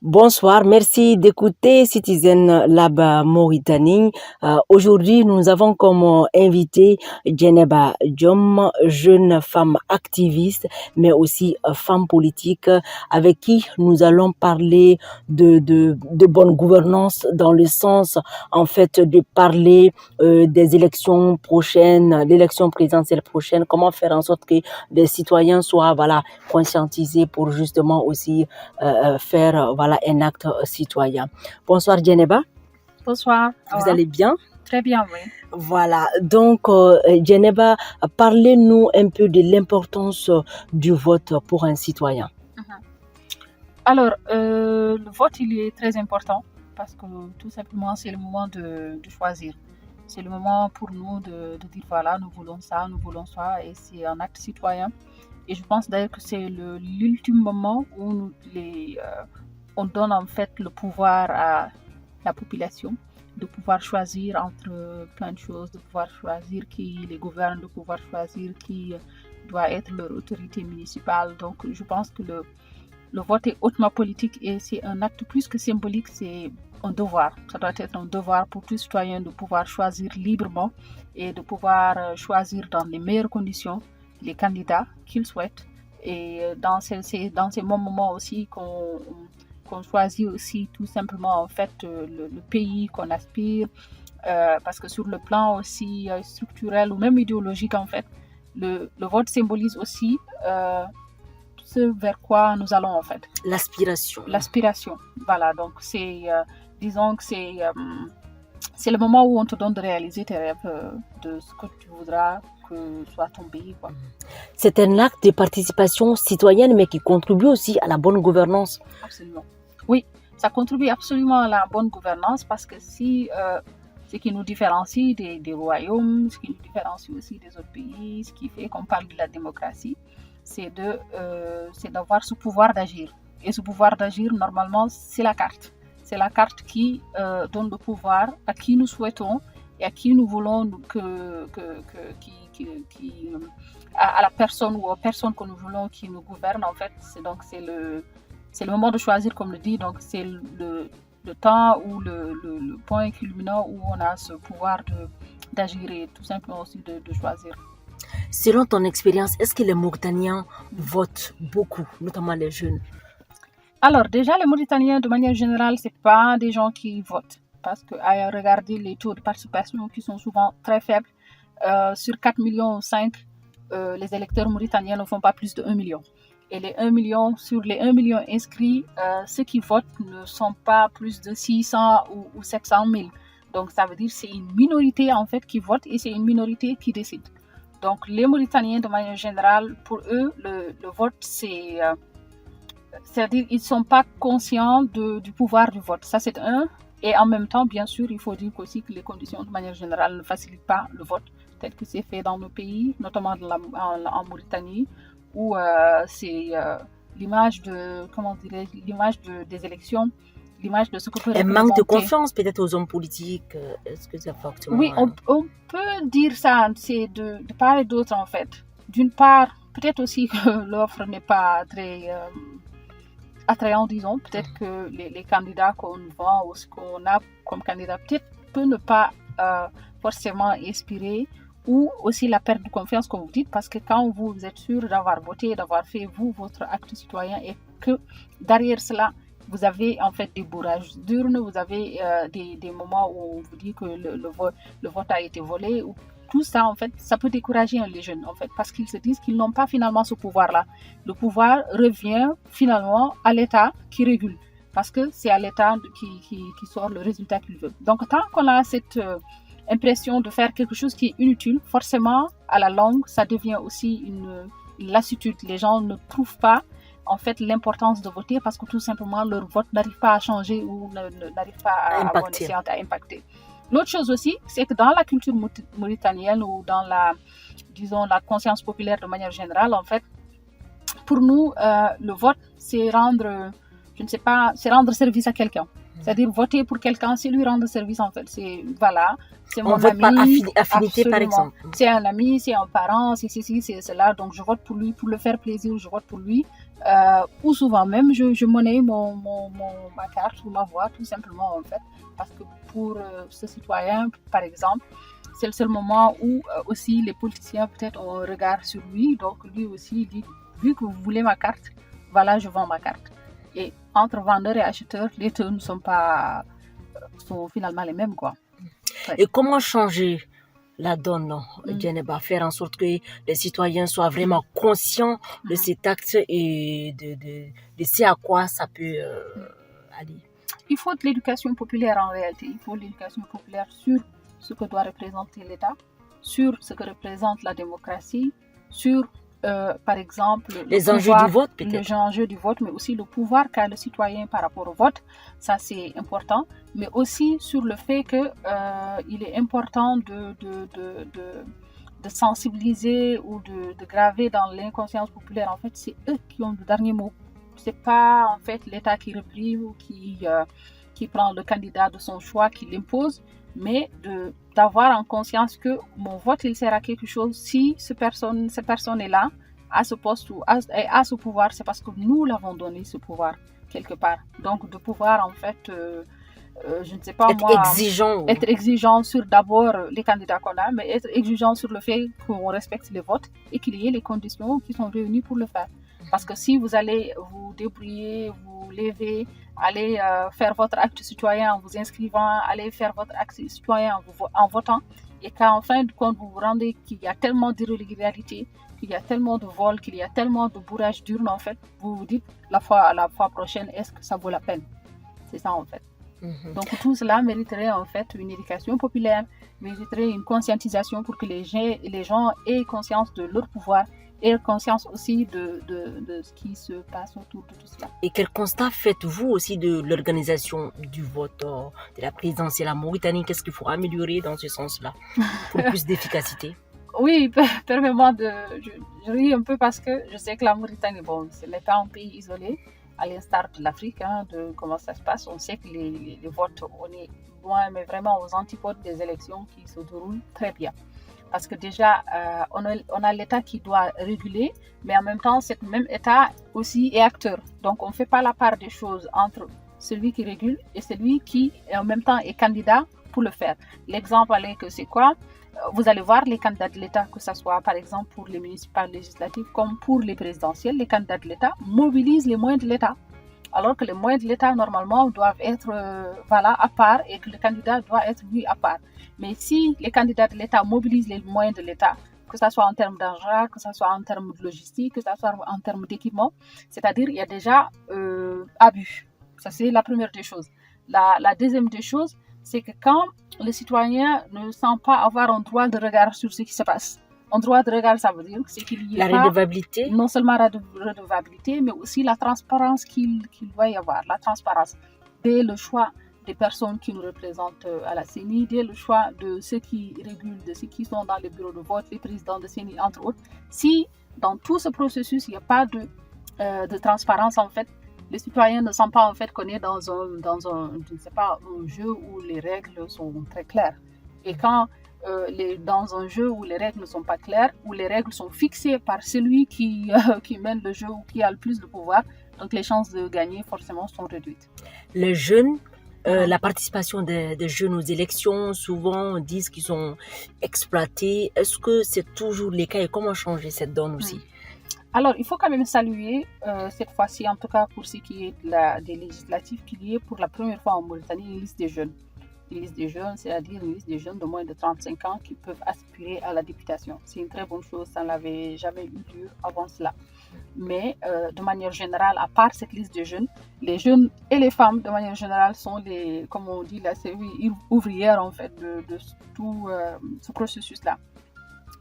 Bonsoir, merci d'écouter Citizen Lab Mauritanie. Aujourd'hui, nous avons comme invité Djeneba Diom, jeune femme activiste, mais aussi femme politique, avec qui nous allons parler de bonne gouvernance dans le sens, en fait, de parler des élections prochaines, l'élection présidentielle prochaine, comment faire en sorte que les citoyens soient, conscientisés pour justement aussi faire un acte citoyen. Bonsoir Djeneba. Bonsoir. Vous allez bien? Très bien, oui. Voilà, donc Djeneba, parlez-nous un peu de l'importance du vote pour un citoyen. Alors, le vote, il est très important parce que tout simplement, c'est le moment de choisir. C'est le moment pour nous de dire, voilà, nous voulons ça, et c'est un acte citoyen. Et je pense d'ailleurs que c'est l'ultime moment où on donne en fait le pouvoir à la population, de pouvoir choisir entre plein de choses, de pouvoir choisir qui les gouverne, de pouvoir choisir qui doit être leur autorité municipale. Donc je pense que le vote est hautement politique et c'est un acte plus que symbolique, c'est un devoir. Ça doit être un devoir pour tout citoyen de pouvoir choisir librement et de pouvoir choisir dans les meilleures conditions les candidats qu'il souhaite. Et dans ces moments aussi qu'on choisit aussi tout simplement en fait le pays qu'on aspire, parce que sur le plan aussi structurel ou même idéologique en fait, le vote symbolise aussi ce vers quoi nous allons en fait. L'aspiration, voilà, donc disons que c'est le moment où on te donne de réaliser tes rêves, de ce que tu voudras que soit ton pays, quoi. C'est un acte de participation citoyenne, mais qui contribue aussi à la bonne gouvernance. Absolument. Oui, ça contribue absolument à la bonne gouvernance parce que ce qui nous différencie des royaumes, ce qui nous différencie aussi des autres pays, ce qui fait qu'on parle de la démocratie, c'est d'avoir ce pouvoir d'agir. Et ce pouvoir d'agir, normalement, c'est la carte. C'est la carte qui donne le pouvoir à qui nous souhaitons et à qui nous voulons à la personne ou aux personnes que nous voulons qui nous gouvernent en fait. C'est le moment de choisir, comme le dit. Donc c'est le temps ou le point culminant où on a ce pouvoir d'agir et tout simplement aussi de choisir. Selon ton expérience, est-ce que les Mauritaniens votent beaucoup, notamment les jeunes? Alors déjà, les Mauritaniens, de manière générale, c'est pas des gens qui votent. Parce qu'à regarder les taux de participation qui sont souvent très faibles, sur 4 millions ou 5, les électeurs mauritaniens ne font pas plus de 1 million. Et sur les 1 million inscrits, ceux qui votent ne sont pas plus de 600 ou 700 000. Donc ça veut dire que c'est une minorité en fait qui vote et c'est une minorité qui décide. Donc les Mauritaniens, de manière générale, pour eux, le vote, c'est-à-dire qu'ils ne sont pas conscients du pouvoir du vote. Ça, c'est un. Et en même temps, bien sûr, il faut dire aussi que les conditions, de manière générale, ne facilitent pas le vote, tel que c'est fait dans nos pays, notamment en Mauritanie, où c'est l'image des élections, l'image de ce que peut représenter. Un manque de confiance peut-être aux hommes politiques. Est-ce que c'est fortement... Oui, on peut dire ça, c'est de part et d'autre en fait. D'une part, peut-être aussi que l'offre n'est pas très attrayante, disons. Peut-être que les candidats qu'on vend ou ce qu'on a comme candidat peut-être peut ne pas forcément inspirer, ou aussi la perte de confiance, comme vous dites, parce que quand vous êtes sûr d'avoir voté, d'avoir fait votre acte citoyen et que derrière cela, vous avez en fait des bourrages d'urnes, vous avez des moments où on vous dit que le vote a été volé, ou tout ça en fait, ça peut décourager les jeunes en fait, parce qu'ils se disent qu'ils n'ont pas finalement ce pouvoir-là. Le pouvoir revient finalement à l'État qui régule, parce que c'est à l'État qui sort le résultat qu'il veut. Donc tant qu'on a cette impression de faire quelque chose qui est inutile, forcément à la longue, ça devient aussi une lassitude. Les gens ne trouvent pas en fait l'importance de voter parce que tout simplement leur vote n'arrive pas à changer ou n'arrive pas à impacter. L'autre chose aussi, c'est que dans la culture mauritanienne ou dans la conscience populaire de manière générale, en fait, pour nous, le vote, c'est rendre service à quelqu'un. C'est-à-dire voter pour quelqu'un, c'est lui rendre service en fait. C'est voilà, c'est On mon vote par ami. affinité, par Absolument. exemple. C'est un ami, c'est un parent, c'est ceci, c'est cela. Donc je vote pour lui, pour le faire plaisir, je vote pour lui. Ou souvent même, je monnaie ma carte ou ma voix tout simplement en fait. Parce que pour ce citoyen, par exemple, c'est le seul moment où aussi les politiciens peut-être ont un regard sur lui. Donc lui aussi il dit, vu que vous voulez ma carte, voilà, je vends ma carte. Et entre vendeurs et acheteurs, les deux ne sont pas sont finalement les mêmes quoi. Ouais. Et comment changer la donne, Djeneba, faire en sorte que les citoyens soient vraiment conscients de cet acte et de ce à quoi ça peut aller? Il faut de l'éducation populaire en réalité. Il faut de l'éducation populaire sur ce que doit représenter l'État, sur ce que représente la démocratie, sur par exemple les enjeux du vote peut-être. Les enjeux du vote, mais aussi le pouvoir qu'a le citoyen par rapport au vote, ça c'est important, mais aussi sur le fait que il est important de sensibiliser ou de graver dans l'inconscience populaire. En fait, c'est eux qui ont le dernier mot. C'est pas en fait l'État qui réprime ou qui prend le candidat de son choix, qui l'impose, mais d'avoir en conscience que mon vote il sert à quelque chose. Si cette personne est là, à ce poste ou à ce pouvoir, c'est parce que nous l'avons donné ce pouvoir quelque part. Donc de pouvoir en fait, je ne sais pas être exigeant sur d'abord les candidats qu'on a, mais être exigeant sur le fait qu'on respecte les votes et qu'il y ait les conditions qui sont réunies pour le faire. Parce que si vous allez vous débrouiller, vous lever, aller faire votre acte citoyen en vous inscrivant, aller faire votre acte citoyen en votant, et qu'en fin de compte vous vous rendez qu'il y a tellement d'irrégularités, qu'il y a tellement de vols, qu'il y a tellement de bourrage d'urnes, en fait, vous vous dites la fois prochaine, est-ce que ça vaut la peine? C'est ça en fait. Donc tout cela mériterait en fait une éducation populaire, mériterait une conscientisation pour que les gens aient conscience de leur pouvoir et conscience aussi de ce qui se passe autour de tout cela. Et quel constat faites-vous aussi de l'organisation du vote de la présidentielle en Mauritanie? Qu'est-ce qu'il faut améliorer dans ce sens-là pour plus d'efficacité? Oui, permets-moi je ris un peu parce que je sais que la Mauritanie, bon, ce n'est pas un pays isolé, à l'instar de l'Afrique, de comment ça se passe. On sait que les votes, on est loin, mais vraiment aux antipodes des élections qui se déroulent très bien. Parce que déjà, on a l'État qui doit réguler, mais en même temps, cet même État aussi est acteur. Donc, on ne fait pas la part des choses entre celui qui régule et celui qui, en même temps, est candidat pour le faire. L'exemple, c'est quoi? Vous allez voir les candidats de l'État, que ce soit par exemple pour les municipales législatives comme pour les présidentielles, les candidats de l'État mobilisent les moyens de l'État. Alors que les moyens de l'État, normalement, doivent être à part et que le candidat doit être lui à part. Mais si les candidats de l'État mobilisent les moyens de l'État, que ce soit en termes d'argent, que ce soit en termes de logistique, que ce soit en termes d'équipement, c'est-à-dire il y a déjà abus. Ça, c'est la première des choses. La deuxième des choses, c'est que quand le citoyen ne sent pas avoir un droit de regard sur ce qui se passe, un droit de regard, ça veut dire que c'est qu'il y a la redevabilité. Non seulement la redevabilité, mais aussi la transparence qu'il doit y avoir. La transparence dès le choix des personnes qui nous représentent à la CENI, dès le choix de ceux qui régulent, de ceux qui sont dans les bureaux de vote, les présidents de CENI, entre autres. Si dans tout ce processus, il n'y a pas de transparence, en fait, les citoyens ne sont pas en fait qu'on est dans un jeu où les règles sont très claires. Et quand dans un jeu où les règles ne sont pas claires, où les règles sont fixées par celui qui mène le jeu ou qui a le plus de pouvoir, donc les chances de gagner forcément sont réduites. Les jeunes, la participation des jeunes aux élections, souvent disent qu'ils sont exploités. Est-ce que c'est toujours le cas et comment changer cette donne aussi? Alors, il faut quand même saluer cette fois-ci, en tout cas pour ce qui est des législatives, qu'il y ait pour la première fois en Mauritanie une liste des jeunes. Une liste des jeunes, c'est-à-dire une liste des jeunes de moins de 35 ans qui peuvent aspirer à la députation. C'est une très bonne chose, ça n'avait jamais eu lieu avant cela. Mais de manière générale, à part cette liste de jeunes, les jeunes et les femmes, de manière générale, sont comme on dit, la série ouvrière en fait de tout ce processus-là.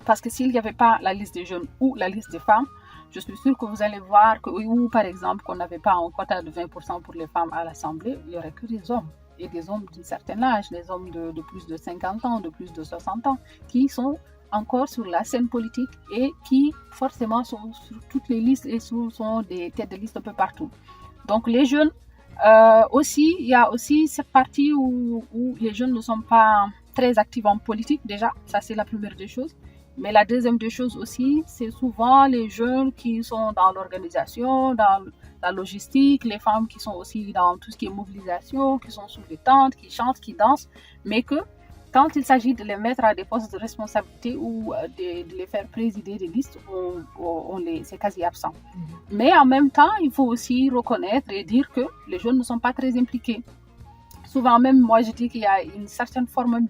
Parce que s'il n'y avait pas la liste des jeunes ou la liste des femmes, je suis sûre que vous allez voir ou par exemple qu'on n'avait pas un quota de 20% pour les femmes à l'Assemblée, il n'y aurait que des hommes. Et des hommes d'un certain âge, des hommes de plus de 50 ans, de plus de 60 ans, qui sont encore sur la scène politique et qui forcément sont sur toutes les listes et sont des têtes de liste un peu partout. Donc les jeunes, Aussi, il y a aussi cette partie où les jeunes ne sont pas très actifs en politique déjà, ça c'est la première des choses. Mais la deuxième des choses aussi, c'est souvent les jeunes qui sont dans l'organisation, dans la logistique, les femmes qui sont aussi dans tout ce qui est mobilisation, qui sont sous les tentes, qui chantent, qui dansent, mais que quand il s'agit de les mettre à des postes de responsabilité ou de les faire présider des listes, c'est quasi absent. Mais en même temps, il faut aussi reconnaître et dire que les jeunes ne sont pas très impliqués. Souvent même, moi, je dis qu'il y a une certaine forme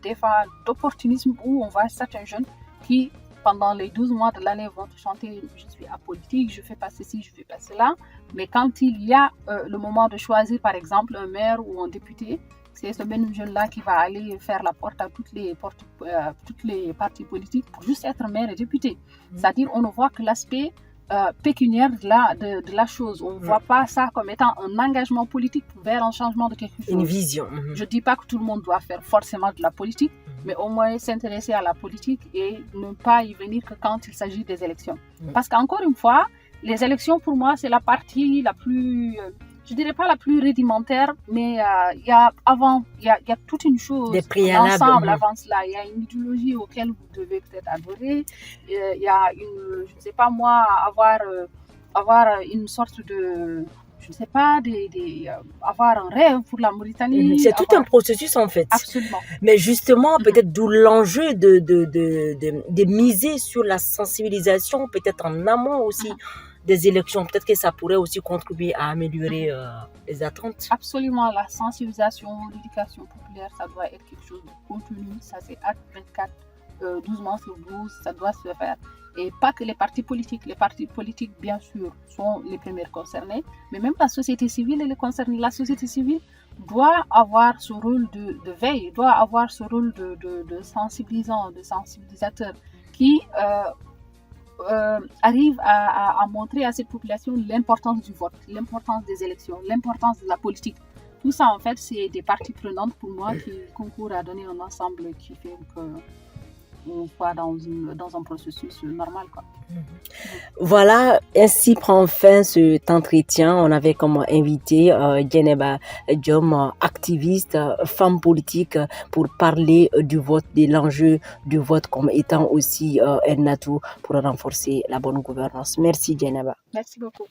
d'opportunisme où on voit certains jeunes qui, pendant les 12 mois de l'année, vont te chanter « je suis apolitique, je ne fais pas ceci, je ne fais pas cela ». Mais quand il y a le moment de choisir, par exemple, un maire ou un député, c'est ce même jeune-là qui va aller faire la porte à toutes les partis politiques pour juste être maire et député. C'est-à-dire on ne voit que l'aspect pécuniaire de la chose. On ne voit pas ça comme étant un engagement politique vers un changement de quelque chose. Une vision. Je ne dis pas que tout le monde doit faire forcément de la politique, mais au moins s'intéresser à la politique et ne pas y venir que quand il s'agit des élections. Parce qu'encore une fois, les élections pour moi c'est la partie la plus... je dirais pas la plus rudimentaire, mais il y a toute une chose, des préalables. Ensemble avant cela. Il y a une idéologie auquel vous devez peut-être adorer. Il y a une, je ne sais pas moi, avoir une sorte de, je ne sais pas, avoir un rêve pour la Mauritanie. C'est tout un processus en fait. Absolument. Mais justement, peut-être d'où l'enjeu de miser sur la sensibilisation, peut-être en amont aussi. Des élections, peut-être que ça pourrait aussi contribuer à améliorer les attentes. Absolument, la sensibilisation, l'éducation populaire, ça doit être quelque chose de continu, ça c'est acte 24, 12 mois sur 12, ça doit se faire. Et pas que les partis politiques bien sûr sont les premiers concernés, mais même la société civile elle est concernée. La société civile doit avoir ce rôle de veille, doit avoir ce rôle de sensibilisant, de sensibilisateur qui arrive à montrer à cette population l'importance du vote, l'importance des élections, l'importance de la politique. Tout ça, en fait, c'est des parties prenantes pour moi qui concourent à donner un ensemble qui fait qu'on soit dans un processus normal, quoi. Voilà, ainsi prend fin cet entretien. On avait comme invité Djeneba Diom, activiste, femme politique, pour parler du vote, de l'enjeu du vote comme étant aussi un atout pour renforcer la bonne gouvernance. Merci Djeneba. Merci beaucoup.